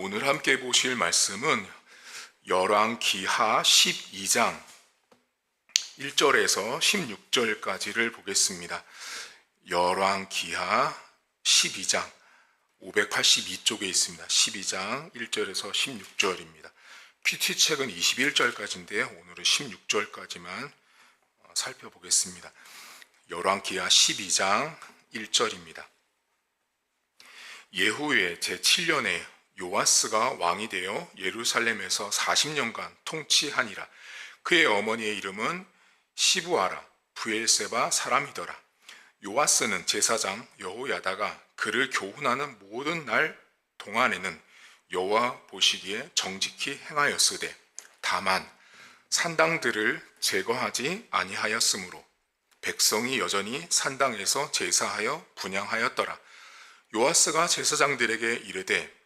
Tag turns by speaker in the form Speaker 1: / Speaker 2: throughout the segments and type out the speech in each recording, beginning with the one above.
Speaker 1: 오늘 함께 보실 말씀은 열왕기하 12장 1절에서 16절까지를 보겠습니다. 열왕기하 12장 582쪽에 있습니다. 12장 1절에서 16절입니다. PT책은 21절까지인데요. 오늘은 16절까지만 살펴보겠습니다. 열왕기하 12장 1절입니다. 예후의 제7년에 요아스가 왕이 되어 예루살렘에서 40년간 통치하니라. 그의 어머니의 이름은 시부아라 브엘세바 사람이더라. 요아스는 제사장 여호야다가 그를 교훈하는 모든 날 동안에는 여호와 보시기에 정직히 행하였으되 다만 산당들을 제거하지 아니하였으므로 백성이 여전히 산당에서 제사하여 분향하였더라. 요아스가 제사장들에게 이르되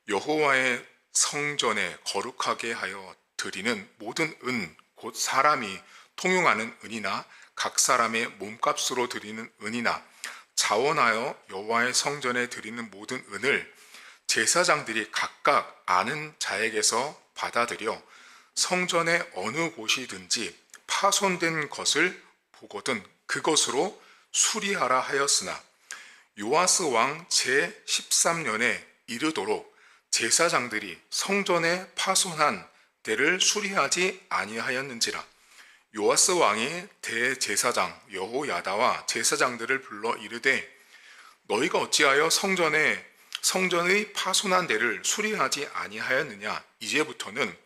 Speaker 1: 여호와의 성전에 거룩하게 하여 드리는 모든 은 곧 사람이 통용하는 은이나 각 사람의 몸값으로 드리는 은이나 자원하여 여호와의 성전에 드리는 모든 은을 제사장들이 각각 아는 자에게서 받아들여 성전의 어느 곳이든지 파손된 것을 보거든 그것으로 수리하라 하였으나 요아스 왕 제13년에 이르도록 제사장들이 성전에 파손한 데를 수리하지 아니하였는지라. 요아스 왕이 대제사장 여호야다와 제사장들을 불러 이르되 너희가 어찌하여 성전의 파손한 데를 수리하지 아니하였느냐. 이제부터는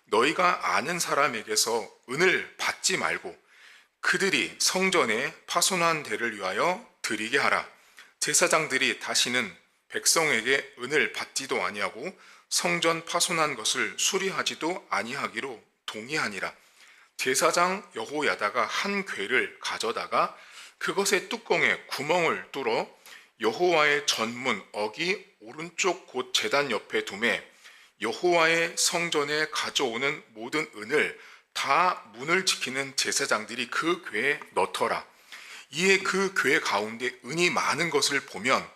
Speaker 1: 너희가 아는 사람에게서 은을 받지 말고 그들이 성전에 파손한 데를 위하여 드리게 하라. 제사장들이 다시는 백성에게 은을 받지도 아니하고 성전 파손한 것을 수리하지도 아니하기로 동의하니라. 제사장 여호야다가 한 궤를 가져다가 그것의 뚜껑에 구멍을 뚫어 여호와의 전문 어기 오른쪽 곧 제단 옆에 두매 여호와의 성전에 가져오는 모든 은을 다 문을 지키는 제사장들이 그 궤에 넣더라. 이에 그 궤 가운데 은이 많은 것을 보면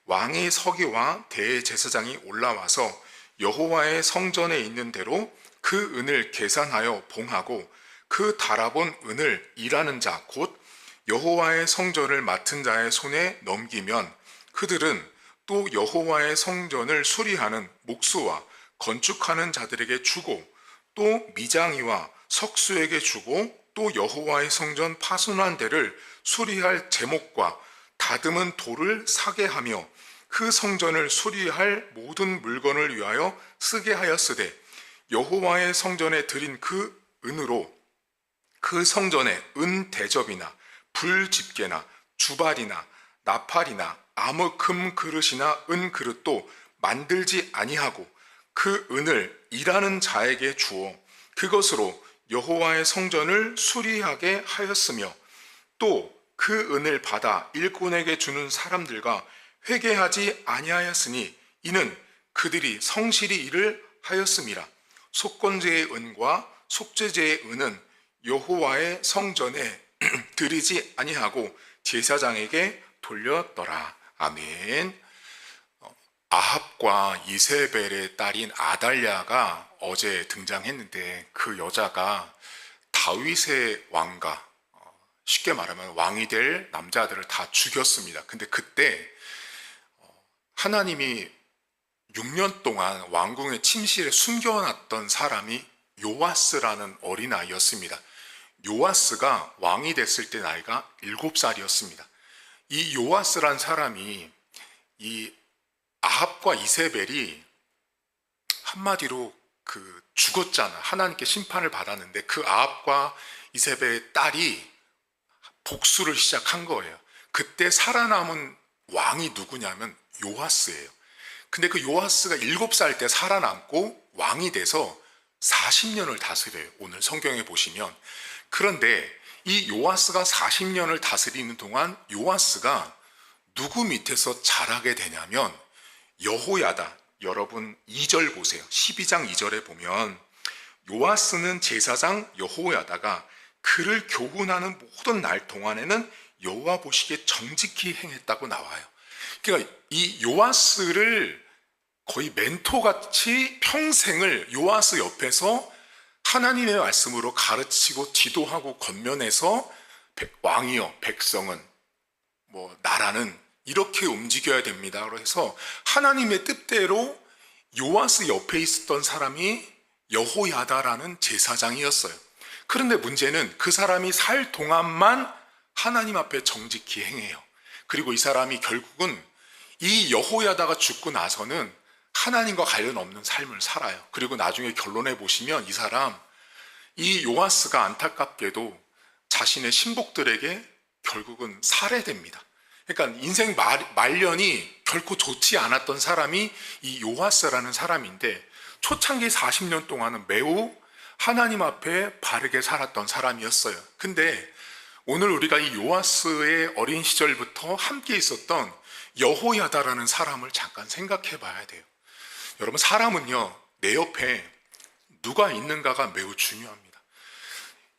Speaker 1: 왕의 서기와 대제사장이 올라와서 여호와의 성전에 있는 대로 그 은을 계산하여 봉하고 그 달아본 은을 일하는 자 곧 여호와의 성전을 맡은 자의 손에 넘기면 그들은 또 여호와의 성전을 수리하는 목수와 건축하는 자들에게 주고 또 미장이와 석수에게 주고 또 여호와의 성전 파손한 데를 수리할 제목과 다듬은 돌을 사게 하며 그 성전을 수리할 모든 물건을 위하여 쓰게 하였으되 여호와의 성전에 드린 그 은으로 그 성전에 은 대접이나 불 집게나 주발이나 나팔이나 아무 금 그릇이나 은 그릇도 만들지 아니하고 그 은을 일하는 자에게 주어 그것으로 여호와의 성전을 수리하게 하였으며 또 그 은을 받아 일꾼에게 주는 사람들과 회개하지 아니하였으니 이는 그들이 성실히 일을 하였음이라. 속건제의 은과 속죄제의 은은 여호와의 성전에 드리지 아니하고 제사장에게 돌렸더라. 아멘. 아합과 이세벨의 딸인 아달랴가 어제 등장했는데 그 여자가 다윗의 왕가, 쉽게 말하면 왕이 될 남자들을 다 죽였습니다. 근데 그때 하나님이 6년 동안 왕궁의 침실에 숨겨놨던 사람이 요아스라는 어린아이였습니다. 요아스가 왕이 됐을 때 나이가 7살이었습니다. 이 요아스란 사람이 이 아합과 이세벨이 한마디로 죽었잖아. 하나님께 심판을 받았는데 그 아합과 이세벨의 딸이 복수를 시작한 거예요. 그때 살아남은 왕이 누구냐면 요아스예요. 근데 그 요아스가 7살 때 살아남고 왕이 돼서 40년을 다스려요. 오늘 성경에 보시면. 그런데 이 요아스가 40년을 다스리는 동안 요아스가 누구 밑에서 자라게 되냐면 여호야다. 여러분 2절 보세요. 12장 2절에 보면 요아스는 제사장 여호야다가 그를 교훈하는 모든 날 동안에는 여호와 보시기에 정직히 행했다고 나와요. 그러니까 이 요아스를 거의 멘토같이 평생을 요아스 옆에서 하나님의 말씀으로 가르치고 지도하고 권면해서 왕이여 백성은 나라는 이렇게 움직여야 됩니다. 그래서 하나님의 뜻대로 요아스 옆에 있었던 사람이 여호야다라는 제사장이었어요. 그런데 문제는 그 사람이 살 동안만 하나님 앞에 정직히 행해요. 그리고 이 사람이 결국은 이 여호야다가 죽고 나서는 하나님과 관련 없는 삶을 살아요. 그리고 나중에 결론해 보시면 이 사람, 이 요아스가 안타깝게도 자신의 신복들에게 결국은 살해됩니다. 그러니까 인생 말년이 결코 좋지 않았던 사람이 이 요아스라는 사람인데 초창기 40년 동안은 매우 하나님 앞에 바르게 살았던 사람이었어요. 근데 오늘 우리가 이 요아스의 어린 시절부터 함께 있었던 여호야다라는 사람을 잠깐 생각해 봐야 돼요. 여러분, 사람은요, 내 옆에 누가 있는가가 매우 중요합니다.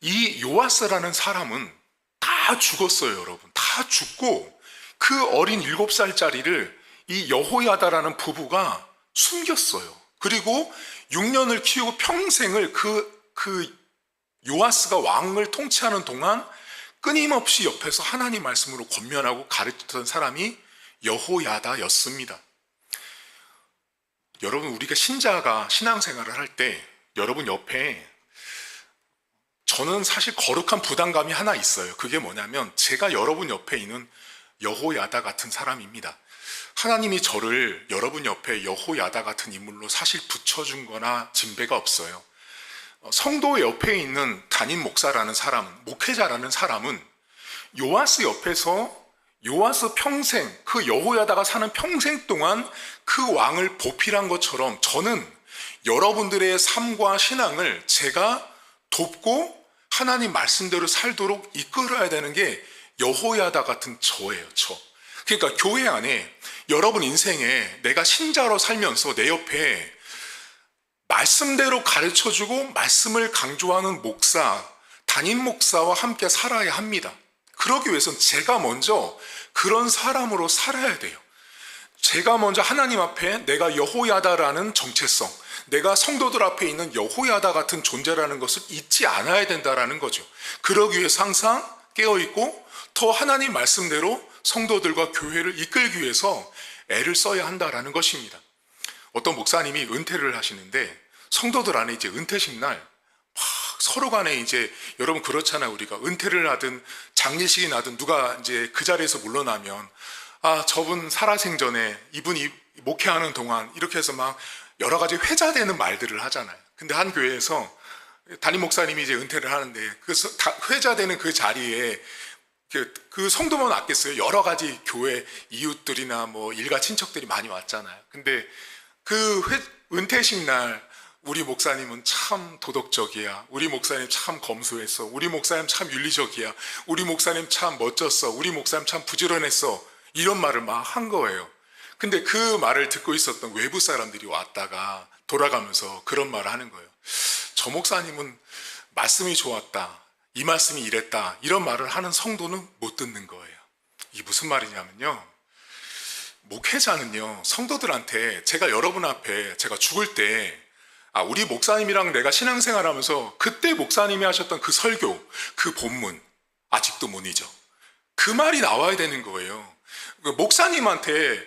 Speaker 1: 이 요아스라는 사람은 다 죽었어요, 여러분. 다 죽고 그 어린 7살짜리를 이 여호야다라는 부부가 숨겼어요. 그리고 6년을 키우고 평생을 그 요아스가 왕을 통치하는 동안 끊임없이 옆에서 하나님 말씀으로 권면하고 가르쳤던 사람이 여호야다였습니다. 여러분, 우리가 신자가 신앙생활을 할 때 여러분 옆에 저는 사실 거룩한 부담감이 하나 있어요. 그게 뭐냐면 제가 여러분 옆에 있는 여호야다 같은 사람입니다. 하나님이 저를 여러분 옆에 여호야다 같은 인물로 사실 붙여준 거나 징배가 없어요. 성도 옆에 있는 담임 목사라는 사람, 목회자라는 사람은 요아스 옆에서 요아스 평생, 그 여호야다가 사는 평생 동안 그 왕을 보필한 것처럼 저는 여러분들의 삶과 신앙을 제가 돕고 하나님 말씀대로 살도록 이끌어야 되는 게 여호야다 같은 저예요, 저. 그러니까 교회 안에 여러분 인생에 내가 신자로 살면서 내 옆에 말씀대로 가르쳐주고 말씀을 강조하는 목사, 담임 목사와 함께 살아야 합니다. 그러기 위해서는 제가 먼저 그런 사람으로 살아야 돼요. 제가 먼저 하나님 앞에 내가 여호야다라는 정체성, 내가 성도들 앞에 있는 여호야다 같은 존재라는 것을 잊지 않아야 된다라는 거죠. 그러기 위해서 항상 깨어있고 더 하나님 말씀대로 성도들과 교회를 이끌기 위해서 애를 써야 한다라는 것입니다. 어떤 목사님이 은퇴를 하시는데 성도들 안에 이제 은퇴식 날 막 서로 간에 이제 여러분 그렇잖아요. 우리가 은퇴를 하든 장례식이 나든 누가 이제 그 자리에서 물러나면 저분 살아생전에 이분이 목회하는 동안 이렇게 해서 막 여러 가지 회자되는 말들을 하잖아요. 근데 한 교회에서 담임 목사님이 이제 은퇴를 하는데 그 회자되는 그 자리에 그 성도만 왔겠어요. 여러 가지 교회 이웃들이나 일가 친척들이 많이 왔잖아요. 근데 그 은퇴식 날 우리 목사님은 참 도덕적이야. 우리 목사님 참 검소했어. 우리 목사님 참 윤리적이야. 우리 목사님 참 멋졌어. 우리 목사님 참 부지런했어. 이런 말을 막 한 거예요. 근데 그 말을 듣고 있었던 외부 사람들이 왔다가 돌아가면서 그런 말을 하는 거예요. 저 목사님은 말씀이 좋았다. 이 말씀이 이랬다. 이런 말을 하는 성도는 못 듣는 거예요. 이게 무슨 말이냐면요. 목회자는요, 성도들한테 제가 여러분 앞에 제가 죽을 때 우리 목사님이랑 내가 신앙생활 하면서 그때 목사님이 하셨던 그 설교, 그 본문 아직도 못 잊어. 그 말이 나와야 되는 거예요. 목사님한테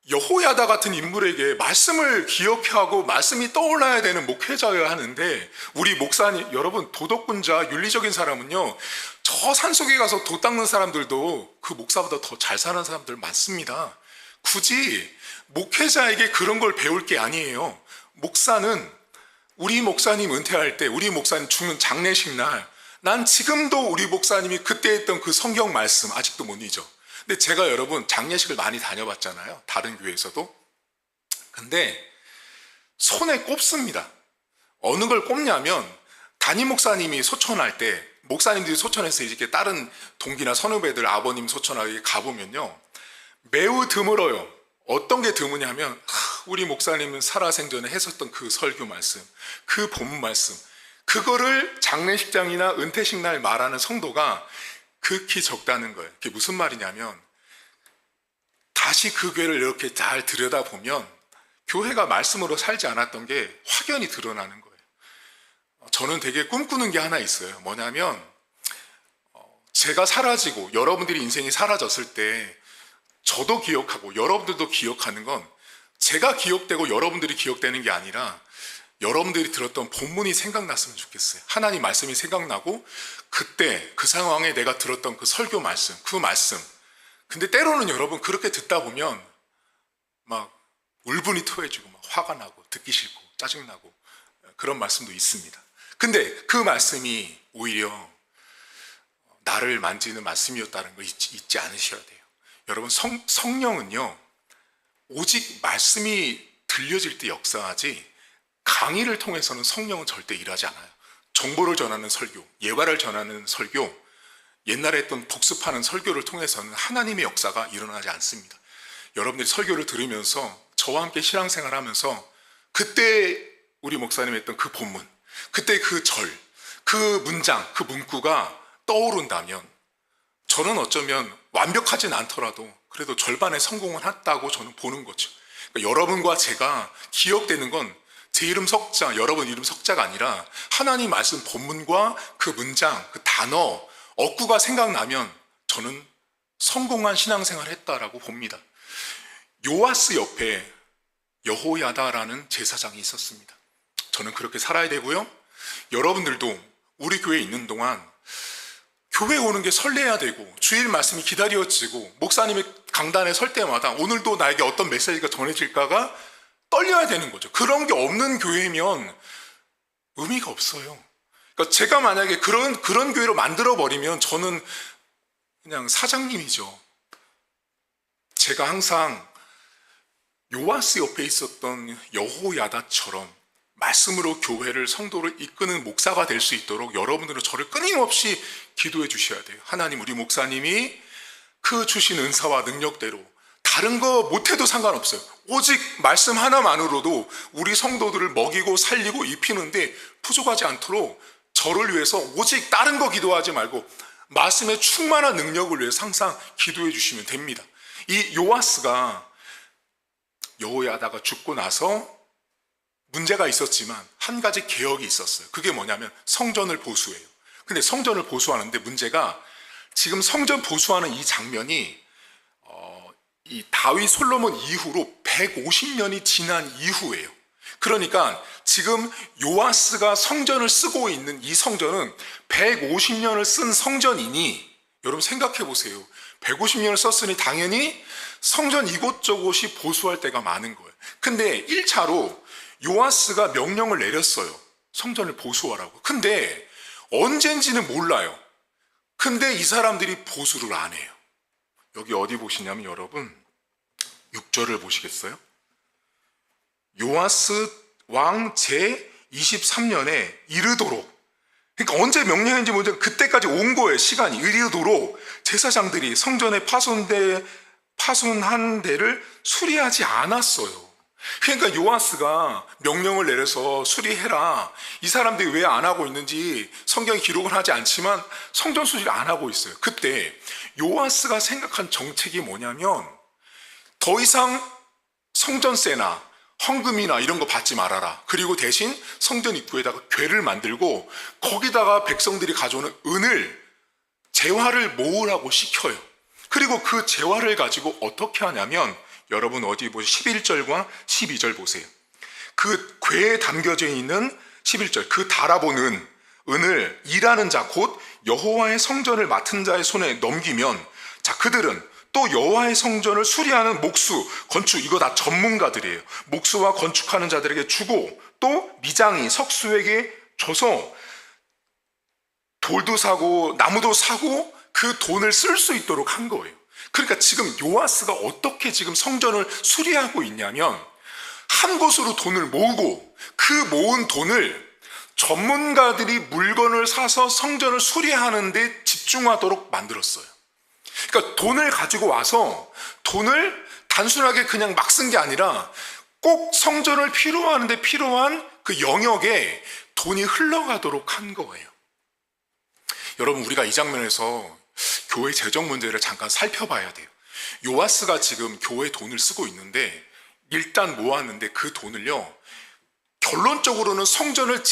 Speaker 1: 여호야다 같은 인물에게 말씀을 기억하고 말씀이 떠올라야 되는 목회자여야 하는데 우리 목사님, 여러분 도덕군자 윤리적인 사람은요, 저 산속에 가서 도 닦는 사람들도 그 목사보다 더 잘 사는 사람들 많습니다. 굳이 목회자에게 그런 걸 배울 게 아니에요. 목사는 우리 목사님 은퇴할 때, 우리 목사님 죽는 장례식 날, 난 지금도 우리 목사님이 그때 했던 그 성경 말씀 아직도 못 잊어. 근데 제가 여러분 장례식을 많이 다녀봤잖아요. 다른 교회에서도. 근데 손에 꼽습니다. 어느 걸 꼽냐면 담임 목사님이 소천할 때 목사님들이 소천해서 이렇게 다른 동기나 선후배들 아버님 소천하게 가보면요. 매우 드물어요. 어떤 게 드무냐면 우리 목사님은 살아생전에 했었던 그 설교 말씀, 그 본문 말씀, 그거를 장례식장이나 은퇴식 날 말하는 성도가 극히 적다는 거예요. 그게 무슨 말이냐면 다시 그 교회를 이렇게 잘 들여다보면 교회가 말씀으로 살지 않았던 게 확연히 드러나는 거예요. 저는 되게 꿈꾸는 게 하나 있어요. 뭐냐면 제가 사라지고 여러분들이 인생이 사라졌을 때 저도 기억하고 여러분들도 기억하는 건 제가 기억되고 여러분들이 기억되는 게 아니라 여러분들이 들었던 본문이 생각났으면 좋겠어요. 하나님 말씀이 생각나고 그때 그 상황에 내가 들었던 그 설교 말씀, 그 말씀. 근데 때로는 여러분 그렇게 듣다 보면 막 울분이 토해지고 막 화가 나고 듣기 싫고 짜증나고 그런 말씀도 있습니다. 근데 그 말씀이 오히려 나를 만지는 말씀이었다는 거 잊지 않으셔야 돼요. 여러분 성령은요 오직 말씀이 들려질 때 역사하지 강의를 통해서는 성령은 절대 일하지 않아요. 정보를 전하는 설교, 예화를 전하는 설교, 옛날에 했던 복습하는 설교를 통해서는 하나님의 역사가 일어나지 않습니다. 여러분들이 설교를 들으면서 저와 함께 신앙생활 하면서 그때 우리 목사님이 했던 그 본문, 그때 그 절, 그 문장, 그 문구가 떠오른다면 저는 어쩌면 완벽하진 않더라도 그래도 절반의 성공을 했다고 저는 보는 거죠. 그러니까 여러분과 제가 기억되는 건 제 이름 석자, 여러분 이름 석자가 아니라 하나님 말씀 본문과 그 문장, 그 단어, 어구가 생각나면 저는 성공한 신앙생활을 했다라고 봅니다. 요아스 옆에 여호야다라는 제사장이 있었습니다. 저는 그렇게 살아야 되고요. 여러분들도 우리 교회에 있는 동안 교회 오는 게 설레야 되고 주일 말씀이 기다려지고 목사님의 강단에 설 때마다 오늘도 나에게 어떤 메시지가 전해질까가 떨려야 되는 거죠. 그런 게 없는 교회면 의미가 없어요. 그러니까 제가 만약에 그런 교회로 만들어 버리면 저는 그냥 사장님이죠. 제가 항상 요아스 옆에 있었던 여호야다처럼 말씀으로 교회를 성도를 이끄는 목사가 될 수 있도록 여러분들은 저를 끊임없이 기도해 주셔야 돼요. 하나님 우리 목사님이 그 주신 은사와 능력대로 다른 거 못해도 상관없어요. 오직 말씀 하나만으로도 우리 성도들을 먹이고 살리고 입히는데 부족하지 않도록 저를 위해서 오직 다른 거 기도하지 말고 말씀의 충만한 능력을 위해서 항상 기도해 주시면 됩니다. 이 요아스가 여호야다가 죽고 나서 문제가 있었지만 한 가지 개혁이 있었어요. 그게 뭐냐면 성전을 보수해요. 근데 성전을 보수하는데 문제가 지금 성전 보수하는 이 장면이 이 다윗 솔로몬 이후로 150년이 지난 이후예요. 그러니까 지금 요아스가 성전을 쓰고 있는 이 성전은 150년을 쓴 성전이니 여러분 생각해 보세요. 150년을 썼으니 당연히 성전 이곳저곳이 보수할 때가 많은 거예요. 근데 1차로 요아스가 명령을 내렸어요. 성전을 보수하라고. 근데 언젠지는 몰라요. 근데 이 사람들이 보수를 안 해요. 여기 어디 보시냐면 여러분 6절을 보시겠어요? 요아스 왕 제23년에 이르도록, 그러니까 언제 명령했는지 모르는데 그때까지 온 거예요. 시간이 이르도록 제사장들이 성전에 파손한 데를 수리하지 않았어요. 그러니까 요아스가 명령을 내려서 수리해라, 이 사람들이 왜 안 하고 있는지 성경에 기록을 하지 않지만 성전 수리를 안 하고 있어요. 그때 요아스가 생각한 정책이 뭐냐면 더 이상 성전세나 헌금이나 이런 거 받지 말아라. 그리고 대신 성전 입구에다가 궤를 만들고 거기다가 백성들이 가져오는 은을, 재화를 모으라고 시켜요. 그리고 그 재화를 가지고 어떻게 하냐면 여러분 어디 보세요. 11절과 12절 보세요. 그 궤에 담겨져 있는 11절, 그 달아보는 은을 일하는 자 곧 여호와의 성전을 맡은 자의 손에 넘기면, 자 그들은 또 여호와의 성전을 수리하는 목수, 건축, 이거 다 전문가들이에요. 목수와 건축하는 자들에게 주고 또 미장이 석수에게 줘서 돌도 사고 나무도 사고 그 돈을 쓸 수 있도록 한 거예요. 그러니까 지금 요아스가 어떻게 지금 성전을 수리하고 있냐면 한 곳으로 돈을 모으고 그 모은 돈을 전문가들이 물건을 사서 성전을 수리하는 데 집중하도록 만들었어요. 그러니까 돈을 가지고 와서 돈을 단순하게 그냥 막 쓴 게 아니라 꼭 성전을 필요하는데 필요한 그 영역에 돈이 흘러가도록 한 거예요. 여러분 우리가 이 장면에서 교회 재정 문제를 잠깐 살펴봐야 돼요. 요아스가 지금 교회 돈을 쓰고 있는데 일단 모았는데 그 돈을요, 결론적으로는 성전을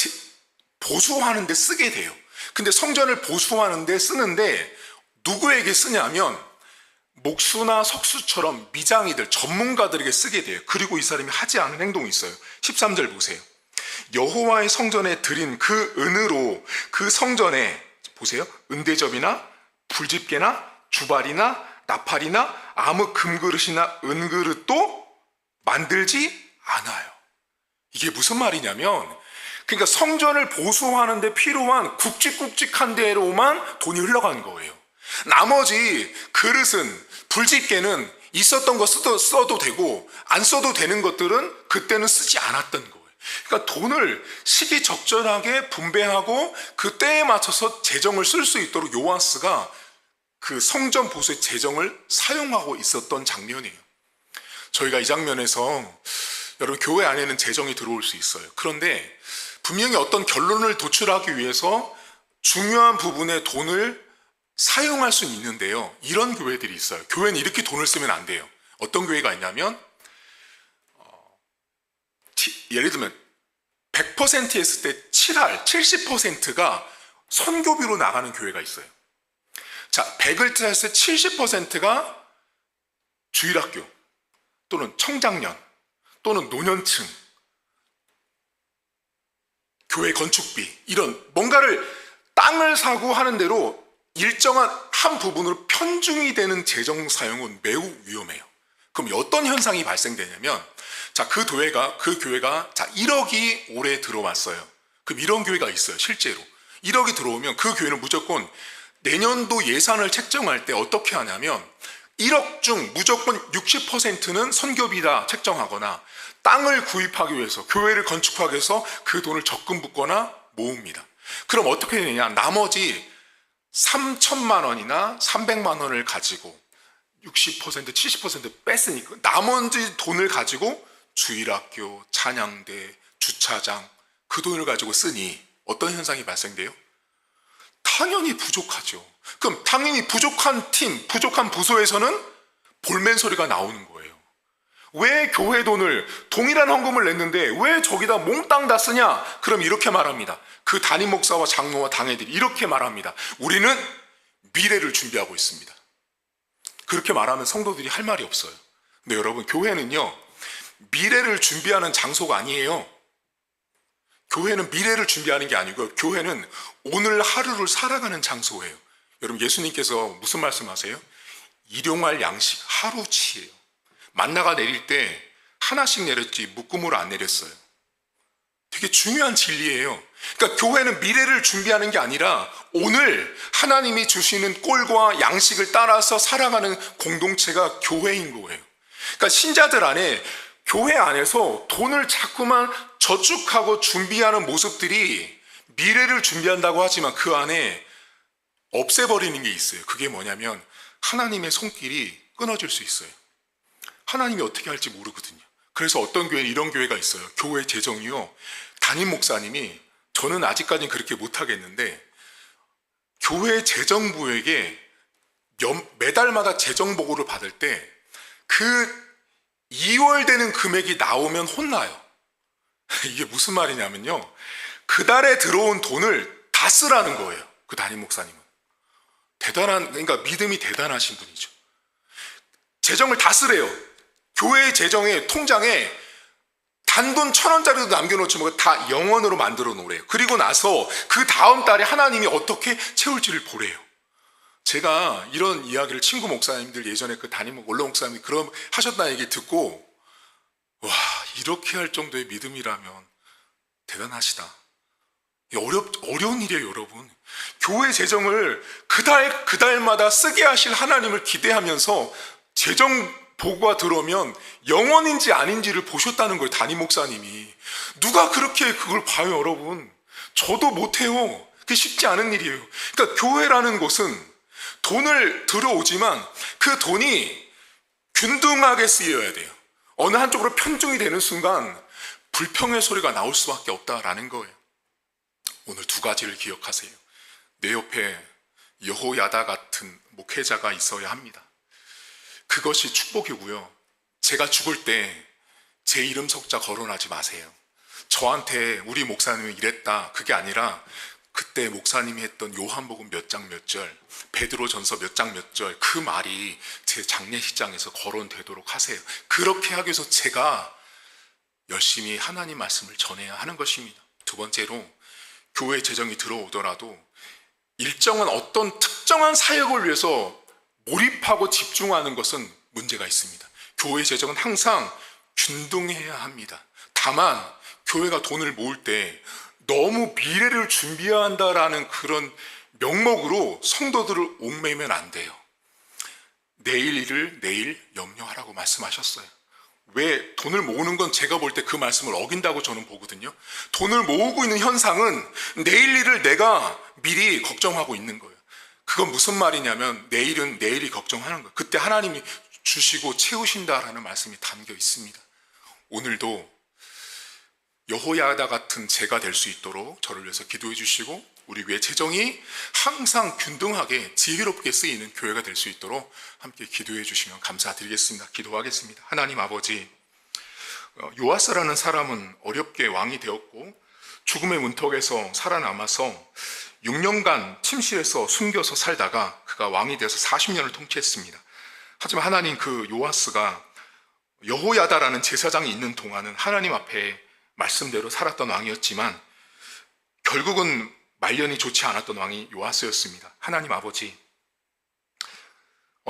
Speaker 1: 보수하는 데 쓰게 돼요. 근데 성전을 보수하는 데 쓰는데 누구에게 쓰냐면 목수나 석수처럼 미장이들, 전문가들에게 쓰게 돼요. 그리고 이 사람이 하지 않은 행동이 있어요. 13절 보세요. 여호와의 성전에 드린 그 은으로 그 성전에, 보세요, 은대접이나 불집게나 주발이나 나팔이나 아무 금그릇이나 은그릇도 만들지 않아요. 이게 무슨 말이냐면, 그러니까 성전을 보수하는 데 필요한 굵직굵직한 데로만 돈이 흘러간 거예요. 나머지 그릇은, 불집게는 있었던 거 써도 되고 안 써도 되는 것들은 그때는 쓰지 않았던 거예요. 그러니까 돈을 시기적절하게 분배하고 그 때에 맞춰서 재정을 쓸 수 있도록 요아스가 그 성전 보수의 재정을 사용하고 있었던 장면이에요. 저희가 이 장면에서 여러분, 교회 안에는 재정이 들어올 수 있어요. 그런데 분명히 어떤 결론을 도출하기 위해서 중요한 부분에 돈을 사용할 수는 있는데요, 이런 교회들이 있어요. 교회는 이렇게 돈을 쓰면 안 돼요. 어떤 교회가 있냐면, 예를 들면 100% 했을 때 70%가 선교비로 나가는 교회가 있어요. 자, 100을 했을 때 70%가 주일학교 또는 청장년 또는 노년층, 교회 건축비, 이런 뭔가를 땅을 사고 하는 대로 일정한 한 부분으로 편중이 되는 재정 사용은 매우 위험해요. 그럼 어떤 현상이 발생되냐면, 자, 그 교회가 자, 1억이 올해 들어왔어요. 그럼 이런 교회가 있어요. 실제로 1억이 들어오면 그 교회는 무조건 내년도 예산을 책정할 때 어떻게 하냐면 1억 중 무조건 60%는 선교비다 책정하거나 땅을 구입하기 위해서, 교회를 건축하기 위해서 그 돈을 적금 붓거나 모읍니다. 그럼 어떻게 되냐, 나머지 3천만 원이나 300만 원을 가지고 60%, 70% 뺐으니까 나머지 돈을 가지고 주일학교, 찬양대, 주차장, 그 돈을 가지고 쓰니 어떤 현상이 발생돼요? 당연히 부족하죠. 그럼 당연히 부족한 팀, 부족한 부서에서는 볼멘 소리가 나오는 거예요. 왜 교회 돈을, 동일한 헌금을 냈는데 왜 저기다 몽땅 다 쓰냐? 그럼 이렇게 말합니다. 그 담임 목사와 장로와 당회들이 이렇게 말합니다. 우리는 미래를 준비하고 있습니다. 그렇게 말하면 성도들이 할 말이 없어요. 근데 여러분, 교회는요, 미래를 준비하는 장소가 아니에요. 교회는 미래를 준비하는 게 아니고 교회는 오늘 하루를 살아가는 장소예요. 여러분, 예수님께서 무슨 말씀하세요? 일용할 양식 하루치예요. 만나가 내릴 때 하나씩 내렸지 묶음으로 안 내렸어요. 되게 중요한 진리예요. 그러니까 교회는 미래를 준비하는 게 아니라 오늘 하나님이 주시는 꼴과 양식을 따라서 살아가는 공동체가 교회인 거예요. 그러니까 신자들 안에, 교회 안에서 돈을 자꾸만 저축하고 준비하는 모습들이 미래를 준비한다고 하지만 그 안에 없애버리는 게 있어요. 그게 뭐냐면 하나님의 손길이 끊어질 수 있어요. 하나님이 어떻게 할지 모르거든요. 그래서 어떤 교회는 이런 교회가 있어요. 교회 재정이요, 담임 목사님이, 저는 아직까지는 그렇게 못하겠는데 교회 재정부에게 매달마다 재정 보고를 받을 때 그 2월 되는 금액이 나오면 혼나요. 이게 무슨 말이냐면요, 그 달에 들어온 돈을 다 쓰라는 거예요. 그 담임 목사님은 그러니까 믿음이 대단하신 분이죠. 재정을 다 쓰래요. 교회 재정의 통장에 단돈 1,000원짜리도 남겨놓지 말고 다 영원으로 만들어 놓으래요. 그리고 나서 그 다음 달에 하나님이 어떻게 채울지를 보래요. 제가 이런 이야기를 친구 목사님들, 예전에 그 담임 원로 목사님이 그런 하셨다는 얘기 듣고, 와, 이렇게 할 정도의 믿음이라면 대단하시다. 어려운 일이에요, 여러분. 교회 재정을 그 달마다 쓰게 하실 하나님을 기대하면서 재정 보고가 들어오면 영원인지 아닌지를 보셨다는 거예요, 담임 목사님이. 누가 그렇게 그걸 봐요, 여러분. 저도 못해요. 그게 쉽지 않은 일이에요. 그러니까 교회라는 곳은 돈을 들어오지만 그 돈이 균등하게 쓰여야 돼요. 어느 한쪽으로 편중이 되는 순간 불평의 소리가 나올 수밖에 없다라는 거예요. 오늘 두 가지를 기억하세요. 내 옆에 여호야다 같은 목회자가 있어야 합니다. 그것이 축복이고요. 제가 죽을 때 제 이름 석자 거론하지 마세요. 저한테 우리 목사님이 이랬다, 그게 아니라 그때 목사님이 했던 요한복음 몇 장 몇 절, 베드로전서 몇 장 몇 절, 그 말이 제 장례식장에서 거론되도록 하세요. 그렇게 하기 위해서 제가 열심히 하나님 말씀을 전해야 하는 것입니다. 두 번째로, 교회 재정이 들어오더라도 일정한 어떤 특정한 사역을 위해서 몰입하고 집중하는 것은 문제가 있습니다. 교회 재정은 항상 균등해야 합니다. 다만 교회가 돈을 모을 때 너무 미래를 준비해야 한다라는 그런 명목으로 성도들을 옥매면 안 돼요. 내일 일을 내일 염려하라고 말씀하셨어요. 왜? 돈을 모으는 건 제가 볼 때 그 말씀을 어긴다고 저는 보거든요. 돈을 모으고 있는 현상은 내일 일을 내가 미리 걱정하고 있는 거예요. 그건 무슨 말이냐면 내일은 내일이 걱정하는 거예요. 그때 하나님이 주시고 채우신다라는 말씀이 담겨 있습니다. 오늘도 여호야다 같은 제가 될 수 있도록 저를 위해서 기도해 주시고 우리 교회 재정이 항상 균등하게 지혜롭게 쓰이는 교회가 될 수 있도록 함께 기도해 주시면 감사드리겠습니다. 기도하겠습니다. 하나님 아버지, 요아스라는 사람은 어렵게 왕이 되었고 죽음의 문턱에서 살아남아서 6년간 침실에서 숨겨서 살다가 그가 왕이 되어서 40년을 통치했습니다. 하지만 하나님, 그 요아스가 여호야다라는 제사장이 있는 동안은 하나님 앞에 말씀대로 살았던 왕이었지만 결국은 말년이 좋지 않았던 왕이 요아스였습니다. 하나님 아버지,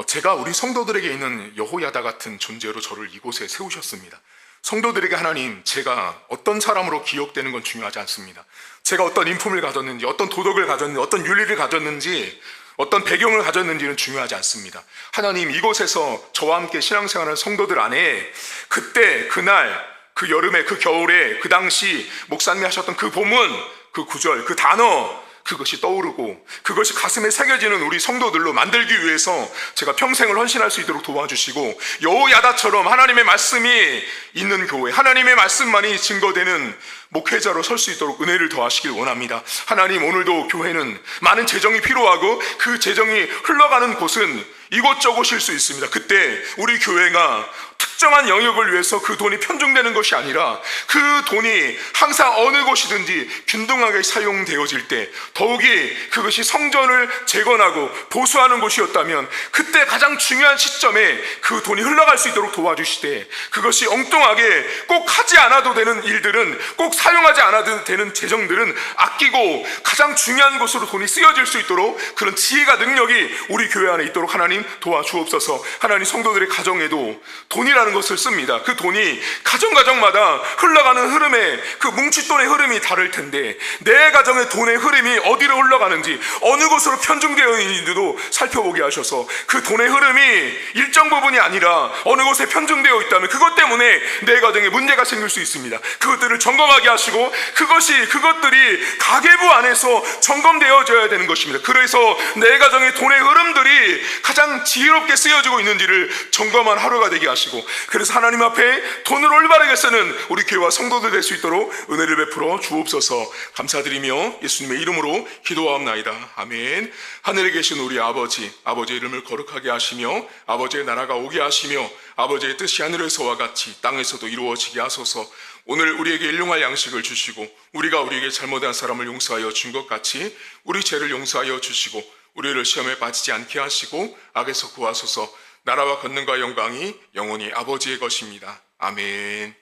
Speaker 1: 제가 우리 성도들에게 있는 여호야다 같은 존재로 저를 이곳에 세우셨습니다. 성도들에게 하나님, 제가 어떤 사람으로 기억되는 건 중요하지 않습니다. 제가 어떤 인품을 가졌는지, 어떤 도덕을 가졌는지, 어떤 윤리를 가졌는지, 어떤 배경을 가졌는지는 중요하지 않습니다. 하나님, 이곳에서 저와 함께 신앙생활하는 성도들 안에 그때, 그날, 그 여름에, 그 겨울에, 그 당시 목사님이 하셨던 그 본문, 그 구절, 그 단어, 그것이 떠오르고 그것이 가슴에 새겨지는 우리 성도들로 만들기 위해서 제가 평생을 헌신할 수 있도록 도와주시고, 여호야다처럼 하나님의 말씀이 있는 교회, 하나님의 말씀만이 증거되는 목회자로 설 수 있도록 은혜를 더하시길 원합니다. 하나님, 오늘도 교회는 많은 재정이 필요하고 그 재정이 흘러가는 곳은 이곳저곳일 수 있습니다. 그때 우리 교회가 특정한 영역을 위해서 그 돈이 편중되는 것이 아니라 그 돈이 항상 어느 곳이든지 균등하게 사용되어질 때, 더욱이 그것이 성전을 재건하고 보수하는 곳이었다면 그때 가장 중요한 시점에 그 돈이 흘러갈 수 있도록 도와주시되, 그것이 엉뚱하게 꼭 하지 않아도 되는 일들은, 꼭 사용하지 않아도 되는 재정들은 아끼고 가장 중요한 곳으로 돈이 쓰여질 수 있도록 그런 지혜가, 능력이 우리 교회 안에 있도록 하나님 도와주옵소서. 하나님, 성도들의 가정에도 돈이라는 것을 씁니다. 그 돈이 가정마다 흘러가는 흐름에, 그 뭉칫돈의 흐름이 다를 텐데 내 가정의 돈의 흐름이 어디로 흘러가는지, 어느 곳으로 편중되어 있는지도 살펴보게 하셔서 그 돈의 흐름이 일정 부분이 아니라 어느 곳에 편중되어 있다면 그것 때문에 내 가정에 문제가 생길 수 있습니다. 그것들을 점검하게 하시고 그것들이 가계부 안에서 점검되어져야 되는 것입니다. 그래서 내 가정의 돈의 흐름들이 가장 지혜롭게 쓰여지고 있는지를 점검한 하루가 되게 하시고, 그래서 하나님 앞에 돈을 올바르게 쓰는 우리 교회와 성도들 될 수 있도록 은혜를 베풀어 주옵소서. 감사드리며 예수님의 이름으로 기도하옵나이다. 아멘. 하늘에 계신 우리 아버지, 아버지의 이름을 거룩하게 하시며 아버지의 나라가 오게 하시며 아버지의 뜻이 하늘에서와 같이 땅에서도 이루어지게 하소서. 오늘 우리에게 일용할 양식을 주시고 우리가 우리에게 잘못한 사람을 용서하여 준 것 같이 우리 죄를 용서하여 주시고 우리를 시험에 빠지지 않게 하시고 악에서 구하소서. 나라와 권능과 영광이 영원히 아버지의 것입니다. 아멘.